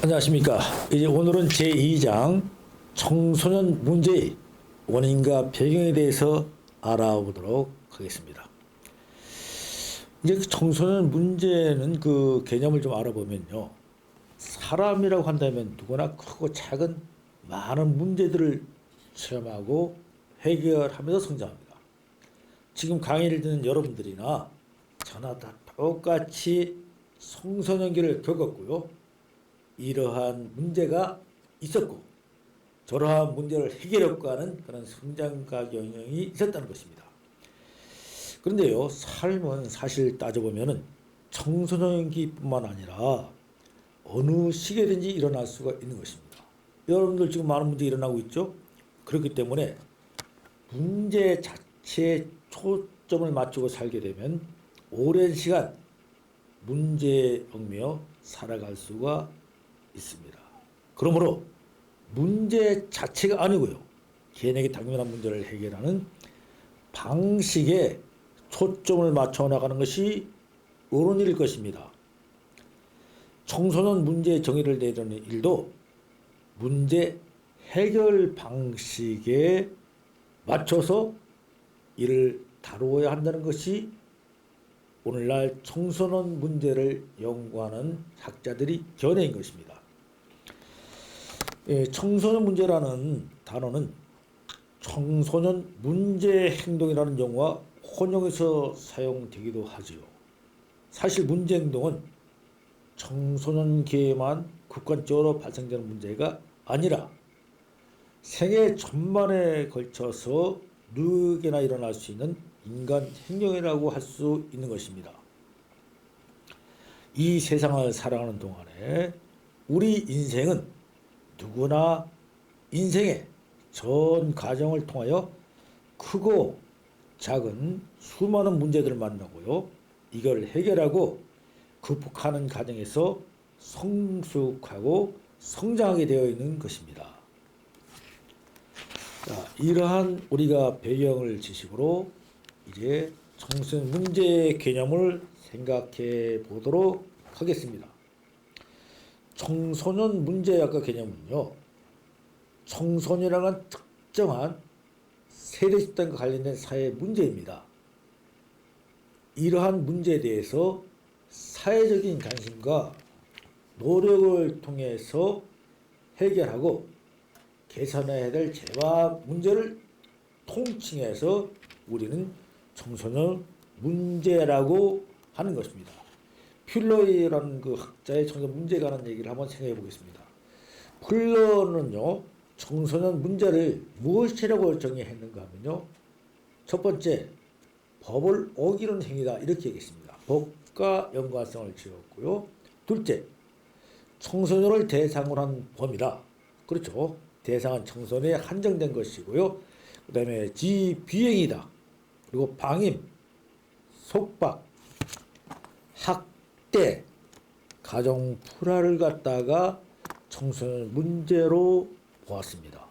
안녕하십니까. 이제 오늘은 제2장 청소년 문제의 원인과 배경에 대해서 알아보도록 하겠습니다. 이제 그 청소년 문제는 그 개념을 좀 알아보면요. 사람이라고 한다면 누구나 크고 작은 많은 문제들을 체험하고 해결하면서 성장합니다. 지금 강의를 듣는 여러분들이나 저나 다 똑같이 청소년기를 겪었고요. 이러한 문제가 있었고 저러한 문제를 해결하고 하는 그런 성장과 경영이 있었다는 것입니다. 그런데요, 삶은 사실 따져보면은 청소년기뿐만 아니라 어느 시기든지 일어날 수가 있는 것입니다. 여러분들 지금 많은 문제 일어나고 있죠? 그렇기 때문에 문제 자체에 초점을 맞추고 살게 되면 오랜 시간 문제에 얽매여 살아갈 수가 있습니다. 그러므로 문제 자체가 아니고요. 개인에게 당면한 문제를 해결하는 방식에 초점을 맞춰 나가는 것이 옳은 일일 것입니다. 청소년 문제 정의를 내리는 일도 문제 해결 방식에 맞춰서 이를 다루어야 한다는 것이 오늘날 청소년 문제를 연구하는 학자들이 견해인 것입니다. 청소년 문제라는 단어는 청소년 문제 행동이라는 용어와 혼용해서 사용되기도 하지요. 사실 문제 행동은 청소년기에만 국간적으로 발생되는 문제가 아니라 생애 전반에 걸쳐서 누구에게나 일어날 수 있는 인간 행동이라고 할 수 있는 것입니다. 이 세상을 살아가는 동안에 우리 인생은 누구나 인생의 전 과정을 통하여 크고 작은 수많은 문제들을 만나고요. 이걸 해결하고 극복하는 과정에서 성숙하고 성장하게 되어 있는 것입니다. 자, 이러한 우리가 배경을 지식으로 이제 청소년 문제 개념을 생각해 보도록 하겠습니다. 청소년 문제학과 개념은요, 청소년이라는 특정한 세대 집단과 관련된 사회 문제입니다. 이러한 문제에 대해서 사회적인 관심과 노력을 통해서 해결하고 개선해야 될 재화 문제를 통칭해서 우리는 청소년 문제라고 하는 것입니다. 퓰러라는 그 학자의 청소년 문제에 관한 얘기를 한번 생각해 보겠습니다. 퓰러는요, 청소년 문제를 무엇이라고 정의했는가 하면요, 첫 번째, 법을 어기는 행위다 이렇게 얘기했습니다. 법과 연관성을 지었고요. 둘째, 청소년을 대상으로 한 범위다. 그렇죠. 대상은 청소년에 한정된 것이고요. 그 다음에 비행이다. 그리고 방임, 속박, 학대, 가정 불화를 갖다가 청소년 문제로 보았습니다.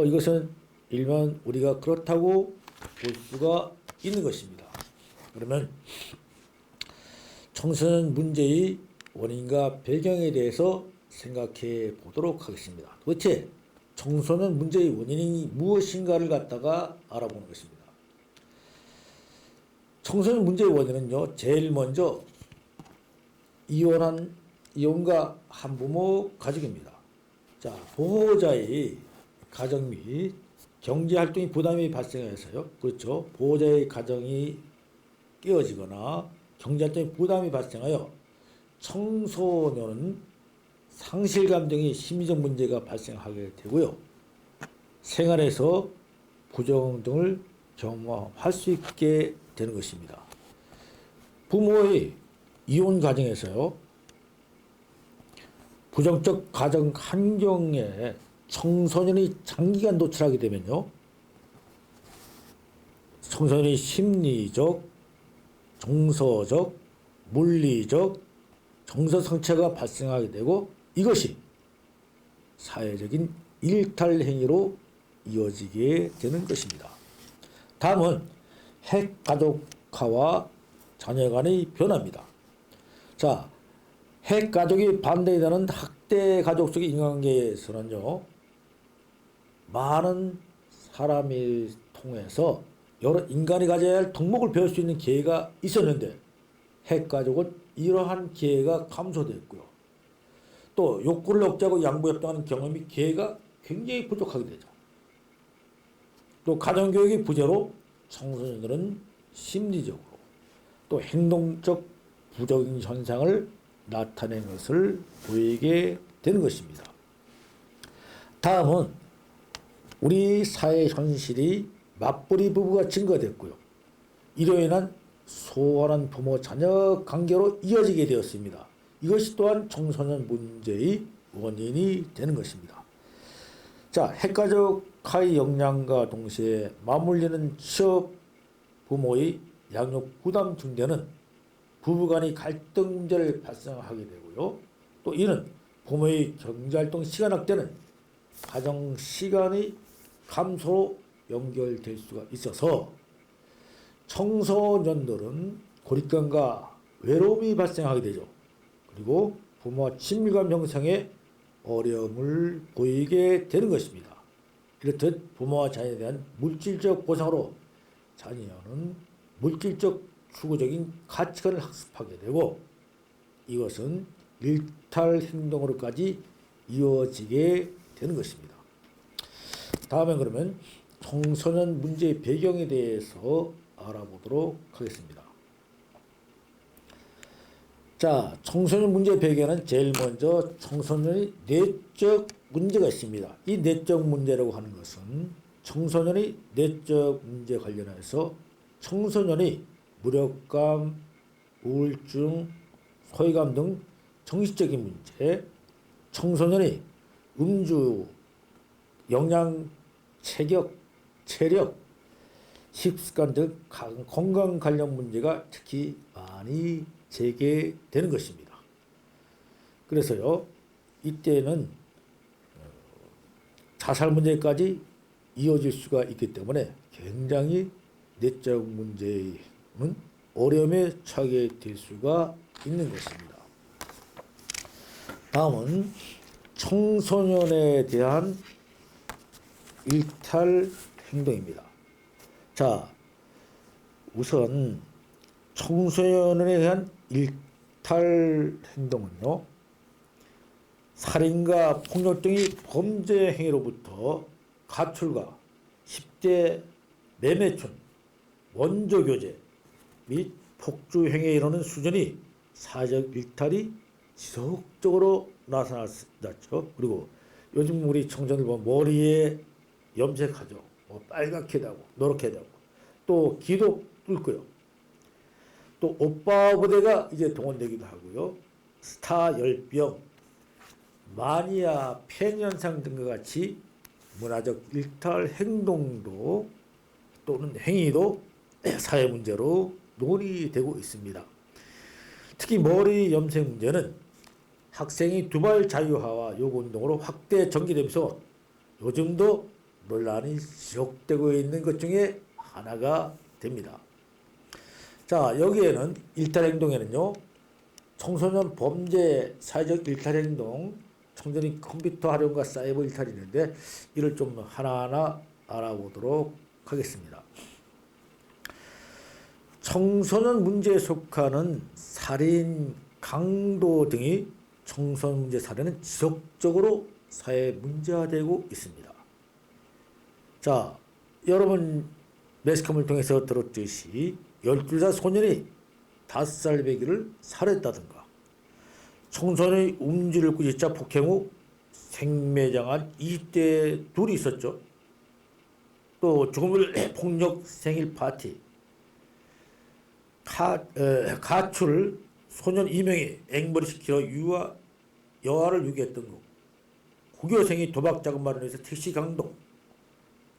이것은 일반 우리가 그렇다고 볼 수가 있는 것입니다. 그러면 청소년 문제의 원인과 배경에 대해서 생각해 보도록 하겠습니다. 도대체 청소년 문제의 원인이 무엇인가를 갖다가 알아보는 것입니다. 청소년 문제의 원인은요, 제일 먼저 이혼과 한부모 가족입니다. 자, 보호자의 가정 및 경제 활동이 부담이 발생해서요. 그렇죠. 보호자의 가정이 깨어지거나 경제 활동에 부담이 발생하여 청소년은 상실감 등의 심리적 문제가 발생하게 되고요. 생활에서 부정 등을 경험할 수 있게 되는 것입니다. 부모의 이혼 가정에서요, 부정적 가정 환경에 청소년이 장기간 노출하게 되면요, 청소년이 심리적, 정서적, 물리적, 정서 상처가 발생하게 되고 이것이 사회적인 일탈 행위로 이어지게 되는 것입니다. 다음은 핵가족화와 자녀 간의 변화입니다. 자, 핵가족이 반대되는 학대 가족 속의 인간관계에서는요, 많은 사람이 통해서 여러 인간이 가져야 할 덕목을 배울 수 있는 기회가 있었는데 핵가족은 이러한 기회가 감소됐고요. 또 욕구를 억제하고 양보협동하는 경험이 기회가 굉장히 부족하게 되죠. 또 가정교육이 부재로 청소년들은 심리적으로 또 행동적 부적인 현상을 나타낸 것을 보이게 되는 것입니다. 다음은 우리 사회 현실이 맞벌이 부부가 증가됐고요. 이로 인한 소원한 부모 자녀 관계로 이어지게 되었습니다. 이것이 또한 청소년 문제의 원인이 되는 것입니다. 자, 핵가족의 역량과 동시에 맞물리는 취업 부모의 양육 부담 증대는 부부간의 갈등 문제를 발생하게 되고요. 또 이는 부모의 경제활동 시간 확대는 가정 시간의 감소로 연결될 수가 있어서 청소년들은 고립감과 외로움이 발생하게 되죠. 그리고 부모와 친밀감 형성에 어려움을 보이게 되는 것입니다. 이렇듯 부모와 자녀에 대한 물질적 보상으로 자녀는 물질적 추구적인 가치관을 학습하게 되고 이것은 일탈 행동으로까지 이어지게 되는 것입니다. 다음에 그러면 청소년 문제의 배경에 대해서 알아보도록 하겠습니다. 자, 청소년 문제의 배경은 제일 먼저 청소년의 내적 문제가 있습니다. 이 내적 문제라고 하는 것은 청소년의 내적 문제 관련해서 청소년이 무력감, 우울증, 소외감 등 정신적인 문제, 청소년이 음주, 영양, 체격, 체력, 식습관 등 건강 관련 문제가 특히 많이 제기되는 것입니다. 그래서요, 이때는 자살 문제까지 이어질 수가 있기 때문에 굉장히 내적 문제는 어려움에 처하게 될 수가 있는 것입니다. 다음은 청소년에 대한 일탈 행동입니다. 자, 우선 청소년에 대한 일탈 행동은요, 살인과 폭력 등의 범죄 행위로부터 가출과 10대 매매춘, 원조교제 및 폭주 행위에 이르는 수준이 사회적 일탈이 지속적으로 나타났죠. 그리고 요즘 우리 청소년들 보면 머리에 염색하죠. 뭐 빨갛게 하고 노랗게 하고 또 귀도 뚫고요. 또 오빠 부대가 이제 동원되기도 하고요. 스타 열병, 마니아 팬 현상 등과 같이 문화적 일탈 행동도 또는 행위도 사회 문제로 논의되고 있습니다. 특히 머리 염색 문제는 학생이 두발 자유화와 요구운동으로 확대 전개되면서 요즘도 논란이 지속되고 있는 것 중에 하나가 됩니다. 자, 여기에는 일탈행동에는요, 청소년 범죄 사회적 일탈행동, 청소년 컴퓨터 활용과 사이버 일탈이 있는데 이를 좀 하나하나 알아보도록 하겠습니다. 청소년 문제에 속하는 살인, 강도 등이 청소년 문제 사례는 지속적으로 사회 문제화되고 있습니다. 자, 여러분 매스컴을 통해서 들었듯이 12살 소년이 5살 배기를 살해했다든가 청소년의 음주를 꾸짖자 폭행 후 생매장한 20대 둘이 있었죠. 또 죽음을 폭력 생일 파티, 가출 소년 2명이 앵벌이시켜 여아를 유기했던 것, 고교생이 도박 자금 마련해서 택시 강도,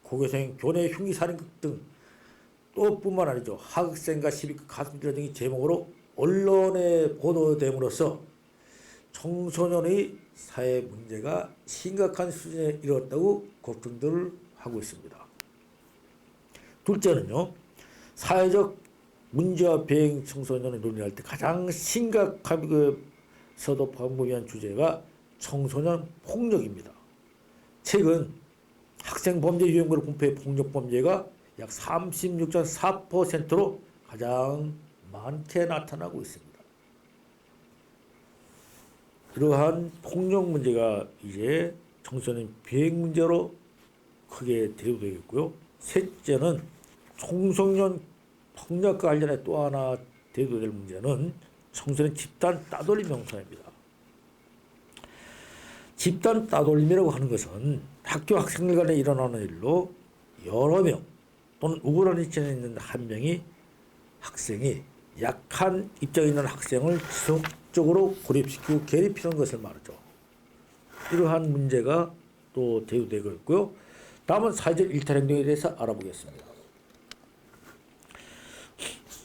고교생 교내 흉기 살인 등 또 뿐만 아니죠. 하극생과 시비극 가슴질 등의 제목으로 언론에 보도됨으로써 청소년의 사회 문제가 심각한 수준에 이르렀다고 걱정들을 하고 있습니다. 둘째는요, 사회적 문제와 배행 청소년을 논의할 때 가장 심각하게 서도 방법이한 주제가 청소년 폭력입니다. 최근 학생 범죄 유형별 분포의 폭력 범죄가 약 36.4%로 가장 많게 나타나고 있습니다. 이러한 폭력 문제가 이제 청소년 비행 문제로 크게 대두되겠고요. 셋째는 청소년 폭력과 관련해 또 하나 대두될 문제는 청소년 집단 따돌림 형사입니다. 집단 따돌림이라고 하는 것은 학교 학생들 간에 일어나는 일로 여러 명 또는 우월한 위치에 있는 한 명이 학생이 약한 입장에 있는 학생을 지속적으로 고립시키고 괴롭히는 것을 말하죠. 이러한 문제가 또 대두되고 있고요. 다음은 사회적 일탈 행동에 대해서 알아보겠습니다.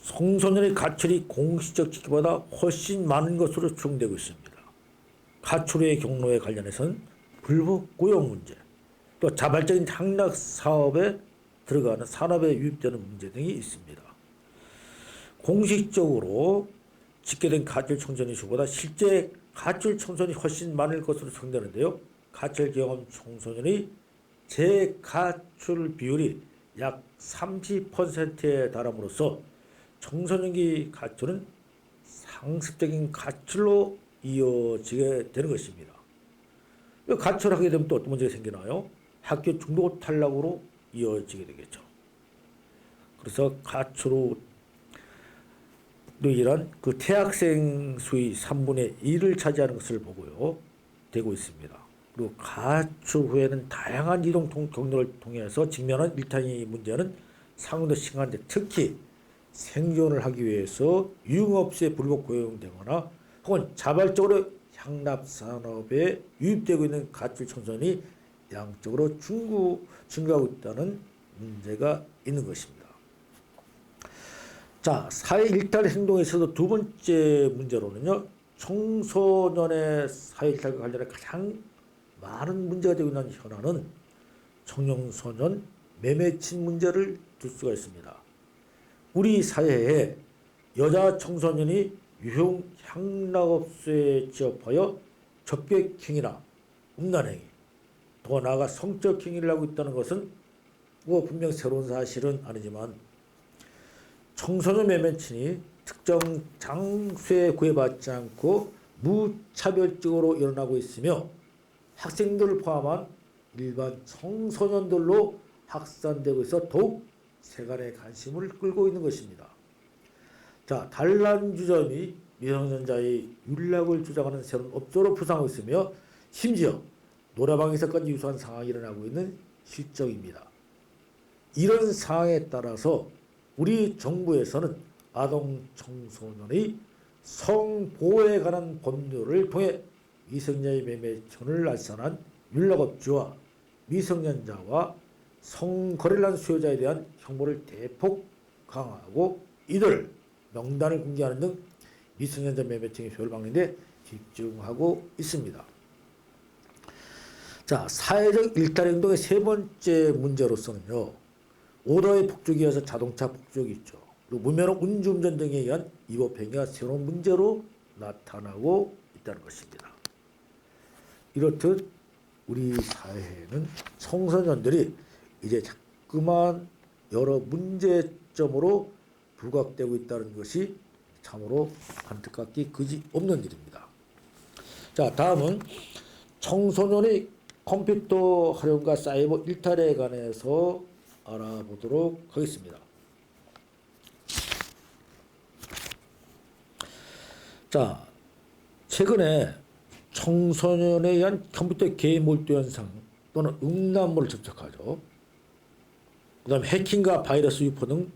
청소년의 가출이 공식적 지표보다 훨씬 많은 것으로 추정되고 있습니다. 가출의 경로에 관련해서는 불법 고용 문제, 또 자발적인 향락 사업에 들어가는 산업에 유입되는 문제 등이 있습니다. 공식적으로 집계된 가출 청소년 수보다 실제 가출 청소년이 훨씬 많을 것으로 추정되는데요. 가출 경험 청소년의 재가출 비율이 약 30%에 달함으로써 청소년기 가출은 상습적인 가출로 이어지게 되는 것입니다. 가출하게 되면 또 어떤 문제가 생기나요? 학교 중도 탈락으로 이어지게 되겠죠. 그래서 가출 후 이란 그 퇴학생 수의 3분의 1을 차지하는 것을 보고요. 되고 있습니다. 그리고 가출 후에는 다양한 이동 경로를 통해서 직면한 일탈의 문제는 상당히 심한데 특히 생존을 하기 위해서 유흥업소에 불법 고용되거나 혹은 자발적으로 향락산업에 유입되고 있는 가출 청소년이 양적으로 증가하고 있다는 문제가 있는 것입니다. 자, 사회 일탈 행동에서도 두 번째 문제로는요. 청소년의 사회 일탈과 관련해 가장 많은 문제가 되고 있는 현안은 청년소년 매매친 문제를 들 수가 있습니다. 우리 사회에 여자 청소년이 유흥 향락업소에 취업하여 접객행위나 음란행위, 더 나아가 성적 행위를 하고 있다는 것은 분명 새로운 사실은 아니지만 청소년 매매친이 특정 장소에 구애받지 않고 무차별적으로 일어나고 있으며 학생들을 포함한 일반 청소년들로 확산되고 있어 더욱 세간의 관심을 끌고 있는 것입니다. 자, 단란주점이 미성년자의 윤락을 주장하는 새로운 업소로 부상하고 있으며 심지어 노래방에서까지 유사한 상황이 일어나고 있는 실정입니다. 이런 상황에 따라서 우리 정부에서는 아동 청소년의 성보호에 관한 법률을 통해 미성년자의 매매천을 알선한 윤락업주와 미성년자와 성거래를 한 수요자에 대한 형벌을 대폭 강화하고 이들 명단을 공개하는 등 미성년자 매매청의 효율 방지에 데 집중하고 있습니다. 자, 사회적 일탈 행동의 세 번째 문제로서는요. 오토바이 폭죽에 이어서 자동차 폭죽이 있죠. 그리고 무면허 음주운전 등에 의한 위법 행위가 새로운 문제로 나타나고 있다는 것입니다. 이렇듯 우리 사회에는 청소년들이 이제 자꾸만 여러 문제점으로 부각되고 있다는 것이 참으로 안타깝기 그지없는 일입니다. 자, 다음은 청소년의 컴퓨터 활용과 사이버 일탈에 관해서 알아보도록 하겠습니다. 자, 최근에 청소년에 의한 컴퓨터 개인 몰두 현상 또는 음란물을 접촉하죠. 그 다음에 해킹과 바이러스 유포 등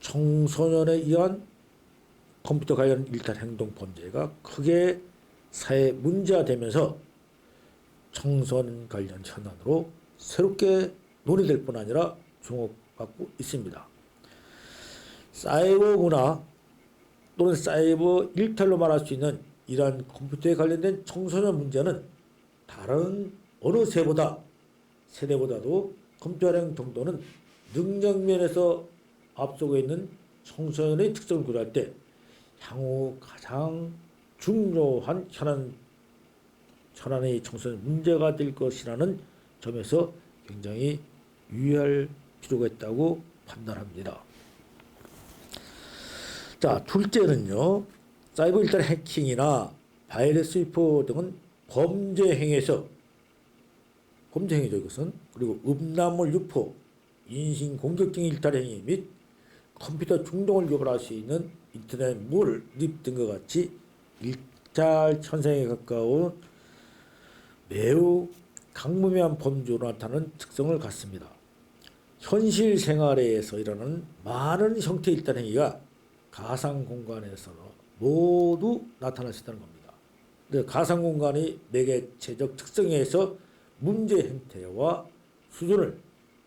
청소년에 의한 컴퓨터 관련 일탈 행동 범죄가 크게 사회 문제가 되면서 청소년 관련 현안으로 새롭게 논의될 뿐 아니라 주목받고 있습니다. 사이버 문화 또는 사이버 일탈로 말할 수 있는 이러한 컴퓨터에 관련된 청소년 문제는 다른 어느 세대보다도 컴퓨터 활용 정도는 능력면에서 앞서고 있는 청소년의 특성을 고려할 때 향후 가장 중요한 현안의 청소년 문제가 될 것이라는 점에서 굉장히 유의할 필요가 있다고 판단합니다. 자, 둘째는요. 사이버 일단 해킹이나 바이러스 유포 등은 범죄 행위죠, 이것은. 그리고 음란물 유포, 인신 공격 등의 일탈 행위 및 컴퓨터 중독을 유발할 수 있는 인터넷 몰입 등과 같이 일탈 현상에 가까운 매우 강무미한 범죄로 나타나는 특성을 갖습니다. 현실 생활에서 일어나는 많은 형태의 일탈 행위가 가상 공간에서 모두 나타날 수 있다는 겁니다. 가상 공간의 매개체적 특성에 의해서 문제 형태와 수준을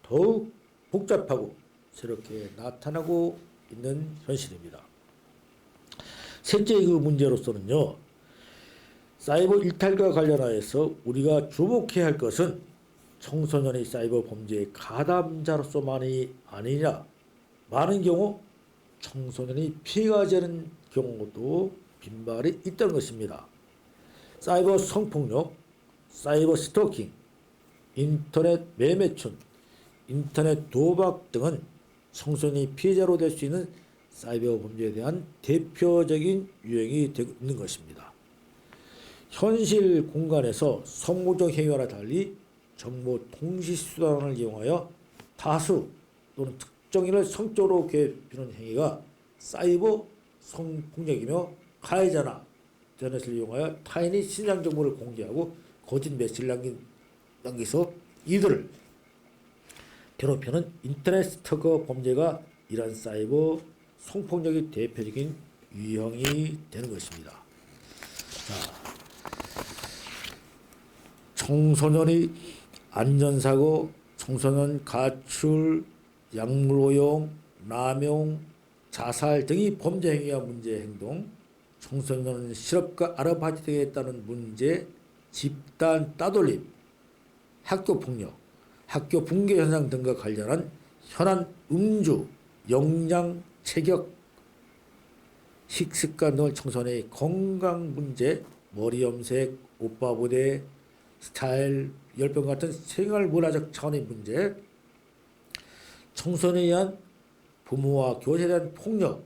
더욱 복잡하고 새롭게 나타나고 있는 현실입니다. 셋째 그 문제로서는요, 사이버 일탈과 관련하여서 우리가 주목해야 할 것은 청소년의 사이버 범죄의 가담자로서만이 아니냐, 많은 경우 청소년이 피해가 되는 경우도 빈발이 있다는 것입니다. 사이버 성폭력, 사이버 스토킹, 인터넷 매매춘, 인터넷 도박 등은 청소년이 피해자로 될 수 있는 사이버 범죄에 대한 대표적인 유형이 되고 있는 것입니다. 현실 공간에서 성공적 행위와는 달리 정보 통신 수단을 이용하여 다수 또는 특정인을 성적으로 괴롭히는 행위가 사이버 성폭력이며, 가해자나 인터넷을 이용하여 타인의 신상 정보를 공개하고 거짓 메시지를 남겨서 이들을 괴롭히는 인터넷 스토커 범죄가 이러한 사이버 성폭력의 대표적인 유형이 되는 것입니다. 자, 청소년의 안전사고, 청소년 가출, 약물오용, 남용, 자살 등의 범죄 행위와 문제 행동, 청소년 실업과 아르바이트 등에 따른 문제, 집단 따돌림, 학교폭력, 학교 붕괴 현상 등과 관련한 현안 음주, 영양, 체격, 식습관 등을 청소년의 건강 문제, 머리 염색, 오빠 부대, 스타일, 열병 같은 생활 문화적 차원의 문제, 청소년에 의한 부모와 교사에 대한 폭력,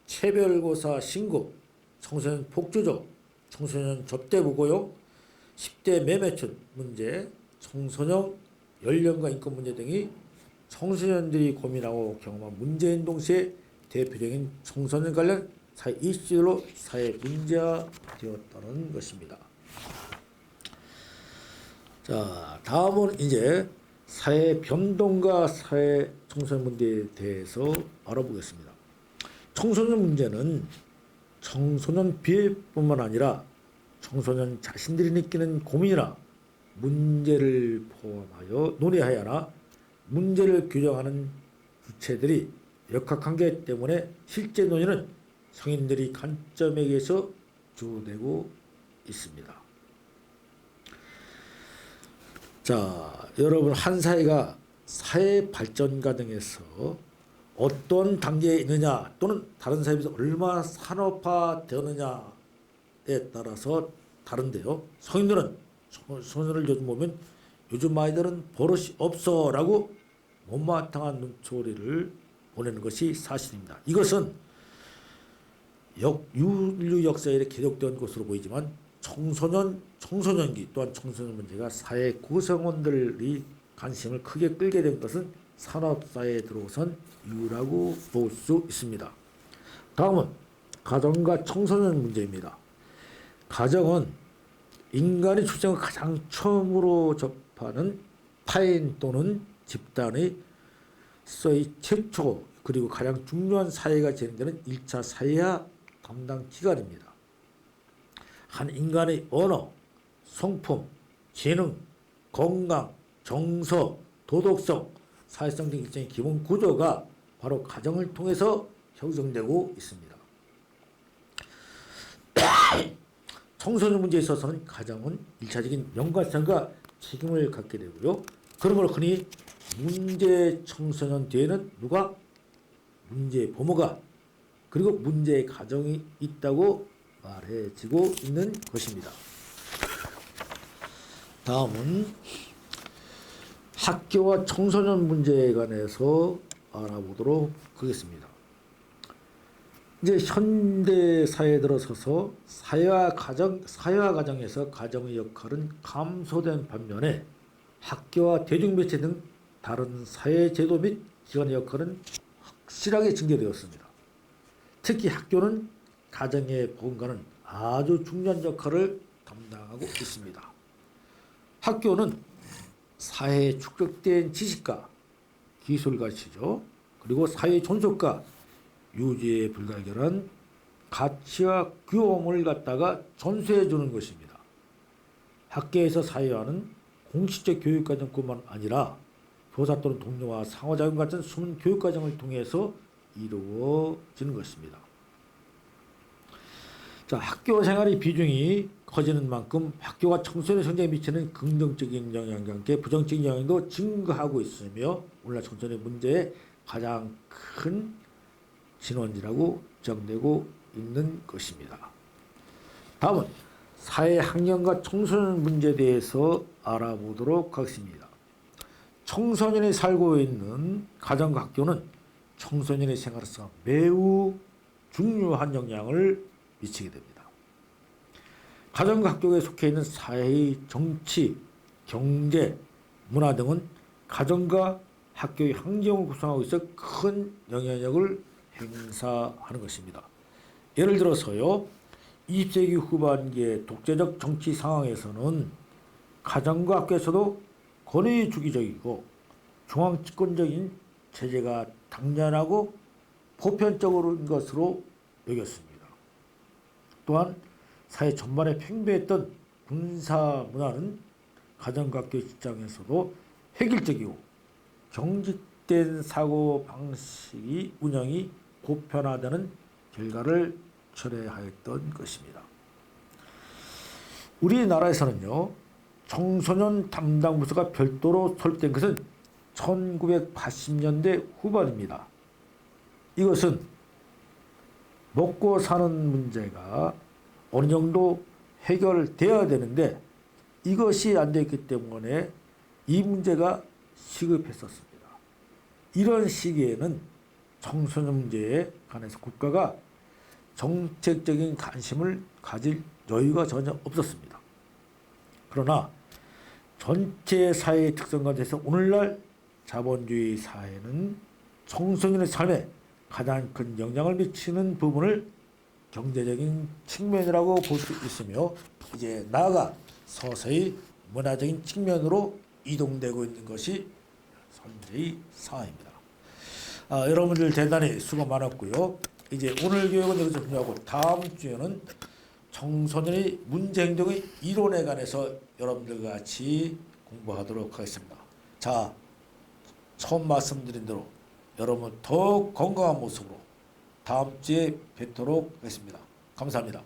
차별고사 신고, 청소년 폭주족, 청소년 접대부고용, 10대 매매춘 문제, 청소년 연령과 인권 문제 등이 청소년들이 고민하고 경험한 문제행동 시의 대표적인 청소년 관련 사회 이슈로 사회 문제가 되었다는 것입니다. 자, 다음은 이제 사회 변동과 사회 청소년 문제에 대해서 알아보겠습니다. 청소년 문제는 청소년 피해뿐만 아니라 청소년 자신들이 느끼는 고민이나 문제를 포함하여 논의해야 하나, 문제를 규정하는 주체들이 역학관계 때문에 실제 논의는 성인들이 관점에 의해서 주되고 있습니다. 자, 여러분, 한 사회가 사회 발전 과정에서 어떤 단계에 있느냐, 또는 다른 사회에 비해서 얼마나 산업화되느냐에 따라서 다른데요. 성인들은, 소년을 요즘 보면 요즘 아이들은 버릇이 없어 라고 못마땅한 눈초리를 보내는 것이 사실입니다. 이것은 인류 역사에 계속된 것으로 보이지만 청소년기 또한 청소년 문제가 사회 구성원들이 관심을 크게 끌게 된 것은 산업사회에 들어선 이유라고 볼 수 있습니다. 다음은 가정과 청소년 문제입니다. 가정은 인간의 출생을 가장 처음으로 접하는 타인 또는 집단의 소위 최초 그리고 가장 중요한 사회가 진행되는 1차 사회화 담당 기관입니다. 한 인간의 언어, 성품, 지능, 건강, 정서, 도덕성, 사회성 등 일정의 기본 구조가 바로 가정을 통해서 형성되고 있습니다. 청소년 문제에 있어서는 가정은 일차적인 연관성과 책임을 갖게 되고요. 그러므로 흔히 문제 청소년 뒤에는 누가? 문제 부모가, 그리고 문제의 가정이 있다고 말해지고 있는 것입니다. 다음은 학교와 청소년 문제에 관해서 알아보도록 하겠습니다. 이제 현대 사회에 들어서서 사회와 가정에서 가정의 역할은 감소된 반면에 학교와 대중매체 등 다른 사회 제도 및 기관의 역할은 확실하게 증대되었습니다. 특히 학교는 가정의 복음과는 아주 중요한 역할을 담당하고 있습니다. 학교는 사회에 축적된 지식과 기술 가치죠. 그리고 사회 존속과 유지에 불가결한 가치와 규범을 갖다가 전수해 주는 것입니다. 학교에서 사회화는 공식적 교육과정뿐만 아니라 교사 또는 동료와 상호작용 같은 숨은 교육과정을 통해서 이루어지는 것입니다. 자, 학교 생활의 비중이 커지는 만큼 학교가 청소년 성장에 미치는 긍정적인 영향과 함께 부정적인 영향도 증가하고 있으며 오늘날 청소년 문제의 가장 큰 진원지라고 지적되고 있는 것입니다. 다음은 사회 학년과 청소년 문제에 대해서 알아보도록 하겠습니다. 청소년이 살고 있는 가정과 학교는 청소년의 생활에서 매우 중요한 영향을 미치게 됩니다. 가정과 학교에 속해 있는 사회의 정치, 경제, 문화 등은 가정과 학교의 환경을 구성하고 있어 큰 영향력을 행사하는 것입니다. 예를 들어서요, 20세기 후반기의 독재적 정치 상황에서는 가정과 학교에서도 권위주기적이고 중앙집권적인 체제가 당연하고 보편적인 것으로 여겼습니다. 또한 사회 전반에 팽배했던 군사 문화는 가정과 학교 입장에서도 획일적이고 경직된 사고 방식이 운영이 보편화되는 결과를 초래하였던 것입니다. 우리나라에서는요, 청소년 담당 부서가 별도로 설립된 것은 1980년대 후반입니다. 이것은 먹고 사는 문제가 어느 정도 해결되어야 되는데 이것이 안 됐기 때문에 이 문제가 시급했었습니다. 이런 시기에는 청소년 문제에 관해서 국가가 정책적인 관심을 가질 여유가 전혀 없었습니다. 그러나 전체 사회의 특성과 대해서 오늘날 자본주의 사회는 청소년의 삶에 가장 큰 영향을 미치는 부분을 경제적인 측면이라고 볼 수 있으며 이제 나아가 서서히 문화적인 측면으로 이동되고 있는 것이 현재의 상황입니다. 여러분들 대단히 수고 많았고요. 이제 오늘 교육은 여기서 종료하고 다음 주에는 청소년의 문제 행동의 이론에 관해서 여러분들과 같이 공부하도록 하겠습니다. 자, 처음 말씀드린 대로 여러분 더 건강한 모습으로 다음 주에 뵙도록 하겠습니다. 감사합니다.